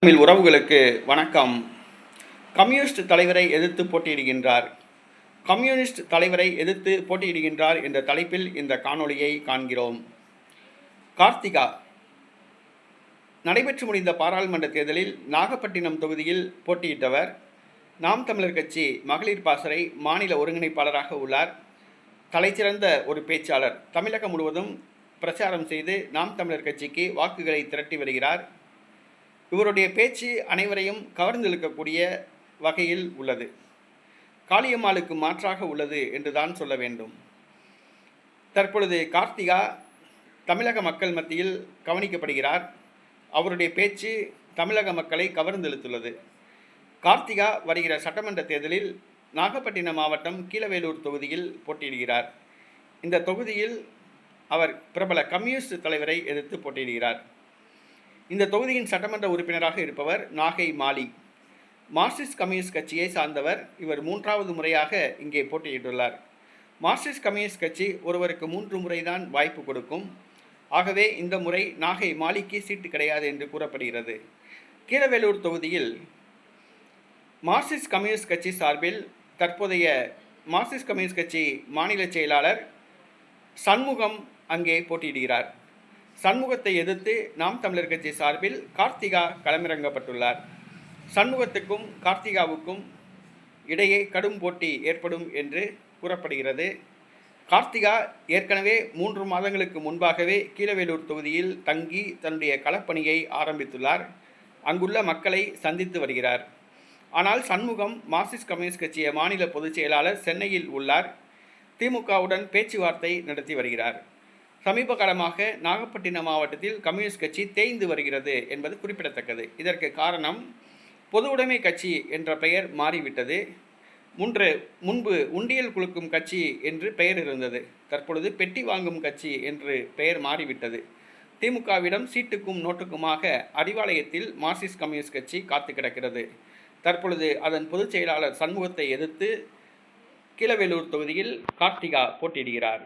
தமிழ் உறவுகளுக்கு வணக்கம். கம்யூனிஸ்ட் தலைவரை எதிர்த்து போட்டியிடுகின்றார். கம்யூனிஸ்ட் தலைவரை எதிர்த்து போட்டியிடுகின்றார் என்ற தலைப்பில் இந்த காணொளியை காண்கிறோம். கார்த்திகா நடைபெற்று முடிந்த பாராளுமன்ற தேர்தலில் நாகப்பட்டினம் தொகுதியில் போட்டியிட்டவர். நாம் தமிழர் கட்சி மகளிர் பாசறை மாநில ஒருங்கிணைப்பாளராக உள்ளார். தலைசிறந்த ஒரு பேச்சாளர். தமிழகம் முழுவதும் பிரச்சாரம் செய்து நாம் தமிழர் கட்சிக்கு வாக்குகளை திரட்டி வருகிறார். இவருடைய பேச்சு அனைவரையும் கவர்ந்திழுக்கக்கூடிய வகையில் உள்ளது. காளியம்மாளுக்கு மாற்றாக உள்ளது என்றுதான் சொல்ல வேண்டும். தற்பொழுது கார்த்திகா தமிழக மக்கள் மத்தியில் கவனிக்கப்படுகிறார். அவருடைய பேச்சு தமிழக மக்களை கவர்ந்தெழுத்துள்ளது. கார்த்திகா வருகிற சட்டமன்ற தேர்தலில் நாகப்பட்டினம் மாவட்டம் கீழவேலூர் தொகுதியில் போட்டியிடுகிறார். இந்த தொகுதியில் அவர் பிரபல கம்யூனிஸ்ட் தலைவரை எதிர்த்து போட்டியிடுகிறார். இந்த தொகுதியின் சட்டமன்ற உறுப்பினராக இருப்பவர் நாகை மாலி. மார்க்சிஸ்ட் கம்யூனிஸ்ட் கட்சியை சார்ந்தவர். இவர் 3வது முறையாக இங்கே போட்டியிட்டுள்ளார். மார்க்சிஸ்ட் கம்யூனிஸ்ட் கட்சி ஒருவருக்கு 3 முறைதான் வாய்ப்பு கொடுக்கும். ஆகவே இந்த முறை நாகை மாலிக்கு சீட்டு கிடையாது என்று கூறப்படுகிறது. கீழவேலூர் தொகுதியில் மார்க்சிஸ்ட் கம்யூனிஸ்ட் கட்சி சார்பில் தற்போதைய மார்க்சிஸ்ட் கம்யூனிஸ்ட் கட்சி மாநில செயலாளர் சண்முகம் அங்கே போட்டியிடுகிறார். சண்முகத்தை எதிர்த்து நாம் தமிழர் கட்சி சார்பில் கார்த்திகா களமிறங்கப்பட்டுள்ளார். சண்முகத்துக்கும் கார்த்திகாவுக்கும் இடையே கடும் போட்டி ஏற்படும் என்று கூறப்படுகிறது. கார்த்திகா ஏற்கனவே 3 மாதங்களுக்கு முன்பாகவே கீழவேலூர் தொகுதியில் தங்கி தன்னுடைய களப்பணியை ஆரம்பித்துள்ளார். அங்குள்ள மக்களை சந்தித்து வருகிறார். ஆனால் சண்முகம் மார்க்சிஸ்ட் கம்யூனிஸ்ட் கட்சிய மாநில பொதுச் செயலாளர் சென்னையில் உள்ளார். திமுகவுடன் பேச்சுவார்த்தை நடத்தி வருகிறார். சமீப காலமாக நாகப்பட்டினம் மாவட்டத்தில் கம்யூனிஸ்ட் கட்சி தேய்ந்து வருகிறது என்பது குறிப்பிடத்தக்கது. இதற்கு காரணம் பொது உடைமை கட்சி என்ற பெயர் மாறிவிட்டது. முன்பு உண்டியல் குலுக்கும் கட்சி என்று பெயர் இருந்தது. தற்பொழுது பெட்டி வாங்கும் கட்சி என்று பெயர் மாறிவிட்டது. திமுகவிடம் சீட்டுக்கும் நோட்டுக்குமாக அறிவாலயத்தில் மார்க்சிஸ்ட் கம்யூனிஸ்ட் கட்சி காத்து கிடக்கிறது. தற்பொழுது அதன் பொதுச் செயலாளர் சண்முகத்தை எதிர்த்து கீழவேலூர் தொகுதியில் கார்த்திகா போட்டியிடுகிறார்.